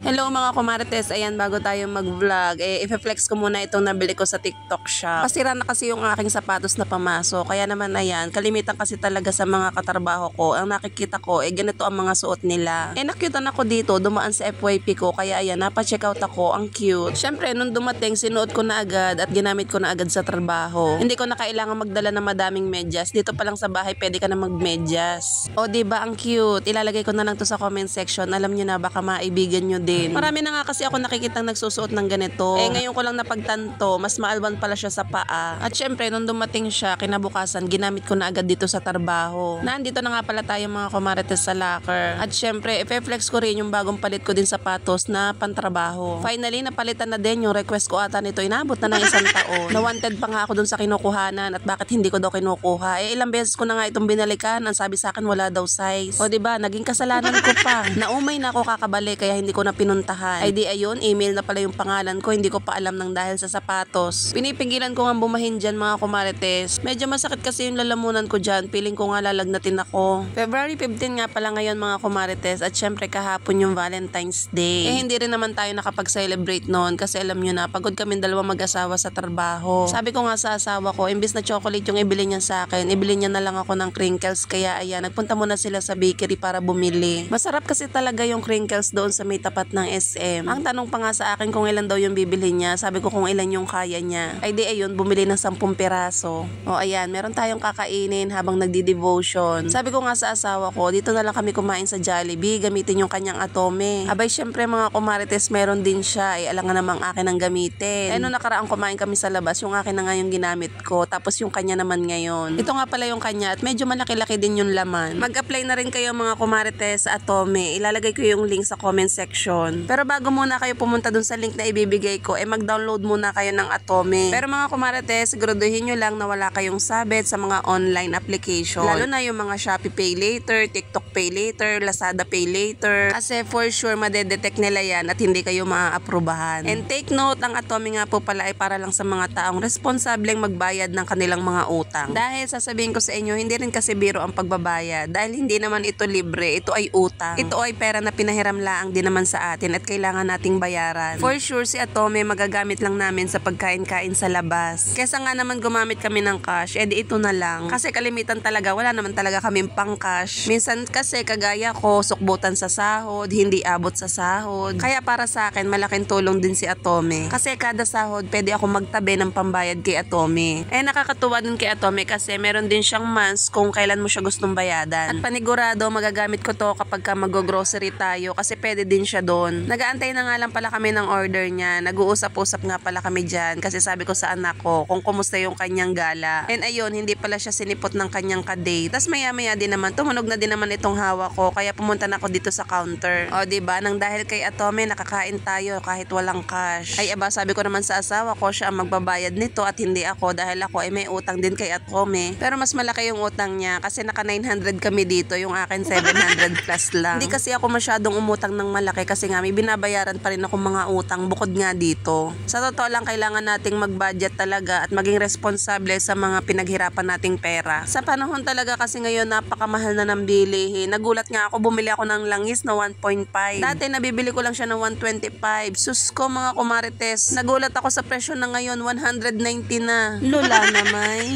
Hello mga kumarites, ayan bago tayo mag-vlog, i-flex ko muna itong nabili ko sa TikTok shop. Pasira na kasi yung aking sapatos na pamasok, kaya naman ayan, kalimitan kasi talaga sa mga katrabaho ko, ang nakikita ko, ganito ang mga suot nila. Nakyutan ako dito, dumaan sa FYP ko, kaya ayan, napa-check out ako, ang cute. Syempre, nung dumating, sinuot ko na agad at ginamit ko na agad sa trabaho. Hindi ko na kailangan magdala ng madaming medyas, dito pa lang sa bahay, pwede ka na magmedyas. O diba, ang cute, ilalagay ko na lang to sa comment section, alam nyo na, baka maibigan nyo din. Marami na nga kasi ako nakikitang nagsusuot ng ganito. Ngayon ko lang napagtanto, mas maalban pala siya sa paa. At syempre, nung dumating siya, kinabukasan, ginamit ko na agad dito sa trabaho. Nandito na nga pala tayo mga kumarites sa locker. At syempre, i-flex ko rin yung bagong palit ko din sapatos na pantrabaho. Finally, napalitan na din yung request ko ata nito. Inabot na ng 1 taon. Na-wanted pa nga ako dun sa kinukuhanan at bakit hindi ko daw kinukuha. Ilang beses ko na nga itong binalikan. Ang sabi sa akin, wala daw size. O diba, naging kasalanan ko pa. Naumay na ako kakabalik kaya hindi ko na pinuntahan. Ay di ayun, email na pala yung pangalan ko, hindi ko pa alam ng dahil sa sapatos. Pinipigilan ko nga bumahin dyan mga kumarites. Medyo masakit kasi yung lalamunan ko dyan, feeling ko nga lalagnatin ako. February 15 nga pala ngayon mga kumarites at syempre kahapon yung Valentine's Day. Hindi rin naman tayo nakapag-celebrate noon kasi alam nyo na, pagod kami dalawa mag-asawa sa trabaho. Sabi ko nga sa asawa ko, imbis na chocolate yung ibili niya sa akin, ibili niya na lang ako ng crinkles, kaya ayan, nagpunta muna sila sa bakery para bumili. Masarap kasi talaga yung crinkles doon sa may tapat ng SM. Ang tanong pa nga sa akin kung ilan daw yung bibili niya. Sabi ko kung ilan yung kaya niya. Ay di ayun, bumili ng 10 piraso. O ayan, meron tayong kakainin habang nagdi-devotion. Sabi ko nga sa asawa ko, dito na lang kami kumain sa Jollibee, gamitin yung kanyang atome. Abay syempre mga kumarites, meron din siya. Alangan namang akin ang gamitin. Nung nakaraang kumain kami sa labas, yung akin na nga yung ginamit ko. Tapos yung kanya naman ngayon. Ito nga pala yung kanya at medyo malaki-laki din yung laman. Mag-apply na rin kayo mga kumarites sa atome. Ilalagay ko yung link sa comment section. Pero bago muna kayo pumunta dun sa link na ibibigay ko, mag-download muna kayo ng Atome. Pero mga kumarites, siguraduhin nyo lang na wala kayong sabit sa mga online application. Lalo na yung mga Shopee Pay Later, TikTok Pay Later, Lazada Pay Later. Kasi for sure, madedetect nila yan at hindi kayo maaaprubahan. And take note, ang Atome nga po pala ay para lang sa mga taong responsableng magbayad ng kanilang mga utang. Dahil sasabihin ko sa inyo, hindi rin kasi biro ang pagbabayad. Dahil hindi naman ito libre, ito ay utang. Ito ay pera na pinahiram laang din naman sa atin at kailangan nating bayaran. For sure si Atome magagamit lang namin sa pagkain-kain sa labas. Kesa nga naman gumamit kami ng cash, edi ito na lang. Kasi kalimitan talaga, wala naman talaga kaming pang cash. Minsan kasi kagaya ko, sukbutan sa sahod, hindi abot sa sahod. Kaya para sa akin, malaking tulong din si Atome. Kasi kada sahod, pwede ako magtabi ng pambayad kay Atome. Nakakatuwa din kay Atome kasi meron din siyang months kung kailan mo siya gustong bayadan. At panigurado, magagamit ko to kapag mag-grocery tayo kasi pwede din siya doon. Nagaantay na nga lang pala kami ng order niya. Nag-uusap-usap nga pala kami dyan kasi sabi ko sa anak ko kung kumusta yung kanyang gala. And ayun, hindi pala siya sinipot ng kanyang ka-date. Tapos maya-maya din naman, tumunog na din naman itong hawak ko kaya pumunta na ako dito sa counter. O diba, nang dahil kay Atome, nakakain tayo kahit walang cash. Ay aba, sabi ko naman sa asawa ko, siya ang magbabayad nito at hindi ako dahil ako ay may utang din kay Atome. Pero mas malaki yung utang niya kasi naka 900 kami dito, yung akin 700 plus lang. Hindi kasi ako masyadong umutang ng malaki kasi nga may binabayaran pa rin ako mga utang bukod nga dito. Sa totoo lang, kailangan nating mag-budget talaga at maging responsable sa mga pinaghirapan nating pera. Sa panahon talaga kasi ngayon napakamahal na ng bilihin. Nagulat nga ako, bumili ako ng langis na 1.5. Dati nabibili ko lang siya ng 125. Sus ko mga kumarites, nagulat ako sa presyo na ngayon 190 na. Lula na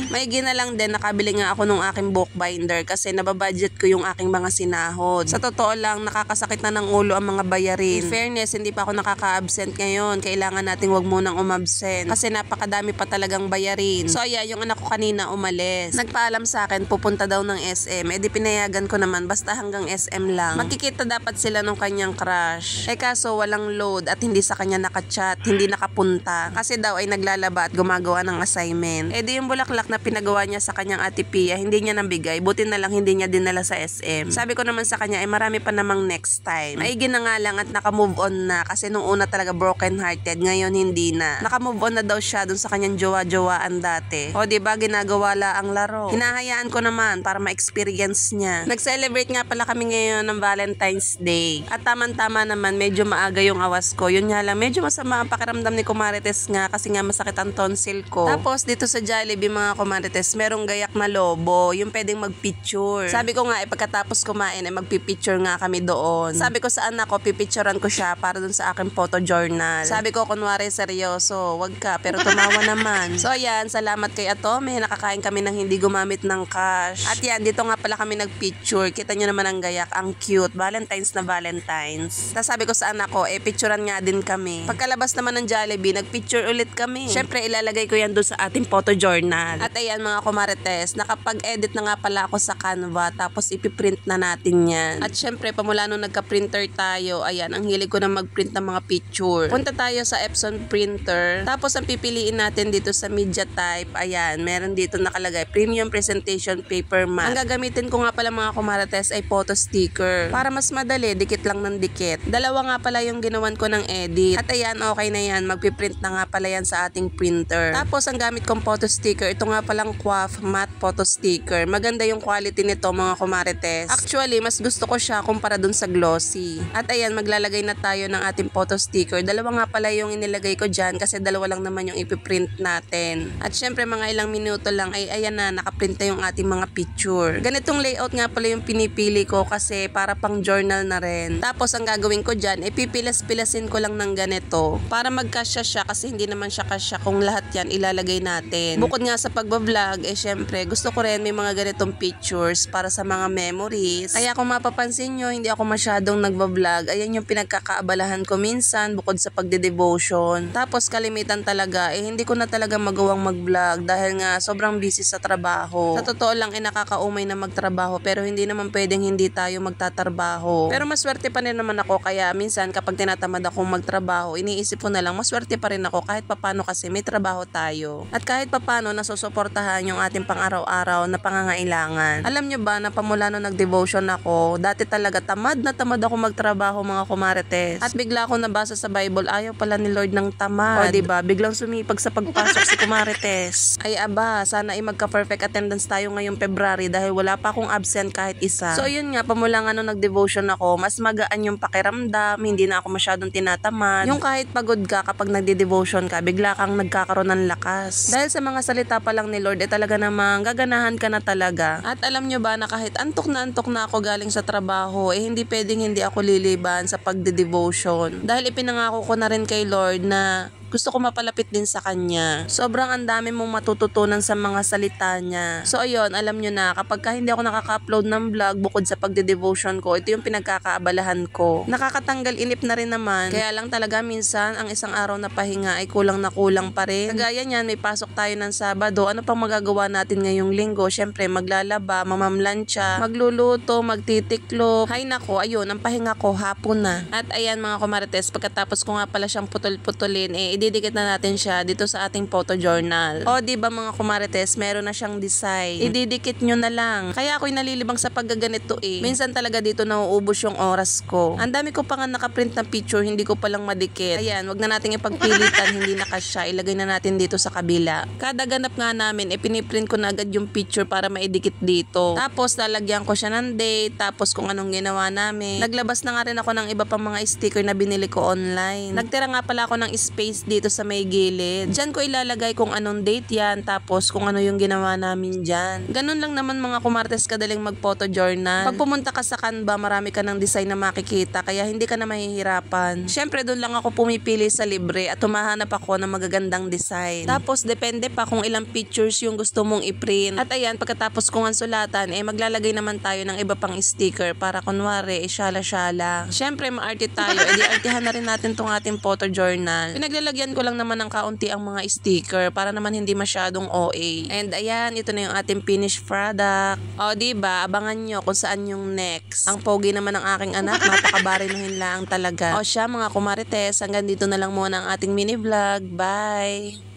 may gina lang din, nakabili nga ako ng aking bookbinder kasi nababudget ko yung aking mga sinahod. Sa totoo lang, nakakasakit na ng ulo ang mga bayarin. In fairness, hindi pa ako nakaka-absent ngayon. Kailangan nating wag munang umabsent kasi napakadami pa talagang bayarin. So ayan, yung anak ko kanina umalis. Nagpaalam sa akin, pupunta daw ng SM. Di pinayagan ko naman, basta hanggang SM lang. Magkikita dapat sila ng kanyang crush. Kaso walang load at hindi sa kanya nakachat, hindi nakapunta. Kasi daw ay naglalaba at gumagawa ng assignment. Di yung bulaklak na pinagawa niya sa kanyang ate Pia, hindi niya nabigay. Buti na lang hindi niya dinala sa SM. Sabi ko naman sa kanya, marami pa namang next time. Ay na nga lang at naka-move on na kasi nung una talaga broken hearted, ngayon hindi na. Naka-move on na daw siya dun sa kanyang jowa-jowaan dati. O diba, ginagawa la ang laro. Hinahayaan ko naman para ma-experience niya. Nag-celebrate nga pala kami ngayon ng Valentine's Day. At tama-tama naman, medyo maaga yung awas ko. Yun nga lang, medyo masama ang pakiramdam ni Kumarites nga kasi nga masakit ang tonsil ko. Tapos dito sa Jollibee mga Kumarites, merong gayak na lobo, yung pwedeng mag-picture. Sabi ko nga, pagkatapos kumain, magpipicture nga kami doon. Sabi ko sa anak ko, pipicture pinipicturean ko siya para dun sa aking photo journal. Sabi ko, kunwari seryoso, wag ka, pero tumawa naman. So ayan, salamat kay Atome, nakakain kami ng hindi gumamit ng cash. At yan, dito nga pala kami nagpicture. Kita nyo naman ang gayak, ang cute. Valentine's na Valentine's. Tapos sabi ko sa anak ko, picturean nga din kami. Pagkalabas naman ng Jollibee, nagpicture ulit kami. Syempre, ilalagay ko yan doon sa ating photo journal. At ayan mga kumarites, nakapag-edit na nga pala ako sa Canva, tapos ipiprint na natin yan. At syempre, pamula nung nagka-printer tayo, ayan, ang hilig ko na mag-print ng mga picture. Punta tayo sa Epson printer, tapos ang pipiliin natin dito sa media type, ayan, meron dito nakalagay, Premium Presentation Paper Matte. Ang gagamitin ko nga pala mga kumarites ay photo sticker. Para mas madali, dikit lang ng dikit. Dalawa nga pala yung ginawan ko ng edit. At ayan, okay na yan. Magpiprint na nga pala yan sa ating printer. Tapos, ang gamit kong photo sticker, ito nga palang Quaff Matte Photo Sticker. Maganda yung quality nito mga kumarites. Actually, mas gusto ko siya kumpara dun sa glossy. At ayan, maglalagay na tayo ng ating photo sticker. Dalawa nga pala yung inilagay ko dyan kasi dalawa lang naman yung ipiprint natin. At syempre, mga ilang minuto lang ay ayan na, nakaprint na yung ating mga picture. Ganitong layout nga pala yung pinipili ko kasi para pang journal na rin. Tapos ang gagawin ko dyan, pipilas-pilasin ko lang ng ganito para magkasya siya kasi hindi naman siya kasya kung lahat yan ilalagay natin. Bukod nga sa pagbablog, syempre gusto ko rin may mga ganitong pictures para sa mga memories. Kaya kung mapapansin nyo, hindi ako masyadong nagbablog. Ayan yung pinagkakaabalahan ko minsan bukod sa pagde-devotion. Tapos kalimitan talaga, hindi ko na talaga magawang mag-vlog dahil nga sobrang busy sa trabaho. Sa totoo lang, nakakaumay na magtrabaho pero hindi naman pwedeng hindi tayo magtatrabaho. Pero maswerte pa rin naman ako kaya minsan kapag tinatamad akong magtrabaho, iniisip ko na lang maswerte pa rin ako kahit papano kasi may trabaho tayo. At kahit papano nasusuportahan yung ating pang-araw-araw na pangangailangan. Alam nyo ba na pamula nung nag-devotion ako, dati talaga tamad ako magtrabaho mga kumarites. At bigla ako nabasa sa Bible, ayaw pala ni Lord ng tamad. O diba, biglang sumipag sa pagpasok si kumarites. Ay aba, sana ay magka-perfect attendance tayo ngayong February dahil wala pa akong absent kahit isa. So yun nga, pamula nga nung nag-devotion ako, mas magaan yung pakiramdam, hindi na ako masyadong tinatamad. Yung kahit pagod ka kapag nagde-devotion ka, bigla kang nagkakaroon ng lakas. Dahil sa mga salita pa lang ni Lord, talaga namang gaganahan ka na talaga. At alam nyo ba na kahit antok na ako galing sa trabaho, hindi pwedeng hindi ako liliban sa pagde-devotion. Dahil ipinangako ko na rin kay Lord na gusto ko mapalapit din sa kanya. Sobrang ang dami mong matututunan sa mga salita niya. So ayun, alam nyo na, kapag hindi ako nakaka-upload ng vlog bukod sa pagde-devotion ko, ito yung pinagkakaabalahan ko. Nakakatanggal inip na rin naman. Kaya lang talaga minsan, ang isang araw na pahinga ay kulang na kulang pa rin. Kagaya niyan, may pasok tayo ng Sabado. Ano pang magagawa natin ngayong linggo? Syempre, maglalaba, mamamlansya, magluluto, magtitiklop. Hay nako, ayun, ang pahinga ko hapon na. At ayan mga kumarites, pagkatapos ko nga pala siyang putol-putulin, ididikit na natin siya dito sa ating photo journal. O di ba mga kumarites, meron na siyang design. Ididikit nyo na lang. Kaya ako'y nalilibang sa paggaganito Minsan talaga dito nauubos yung oras ko. Ang dami ko pa nga nakaprint na picture, hindi ko palang madikit. Ayan, wag na nating ipagpilitan, hindi na kasya. Ilagay na natin dito sa kabila. Kada ganap nga namin, piniprint ko na agad yung picture para maidikit dito. Tapos lalagyan ko siya ng date, tapos kung anong ginawa namin. Naglabas na nga rin ako ng iba pang mga sticker na binili ko online. Nagtira nga pala ako ng space dito sa may gilid. Diyan ko ilalagay kung anong date yan, tapos kung ano yung ginawa namin dyan. Ganun lang naman mga kumarites kadaling mag-photo journal. Pag pumunta ka sa Canva, marami ka ng design na makikita, kaya hindi ka na mahihirapan. Syempre, doon lang ako pumipili sa libre at humahanap ako ng magagandang design. Tapos, depende pa kung ilang pictures yung gusto mong i-print. At ayan, pagkatapos kong ang sulatan, maglalagay naman tayo ng iba pang sticker para kunwari, syala-syala. Syempre, maarte tayo, artihan na rin natin tong ating photo journal. Pinaglalagyan ko lang naman ng kaunti ang mga sticker para naman hindi masyadong OA. And ayan, ito na yung ating finished product. O, diba? Abangan nyo kung saan yung next. Ang pogi naman ng aking anak, napakabarinuhin lang talaga. O siya mga kumarites, hanggang dito na lang muna ang ating mini vlog. Bye!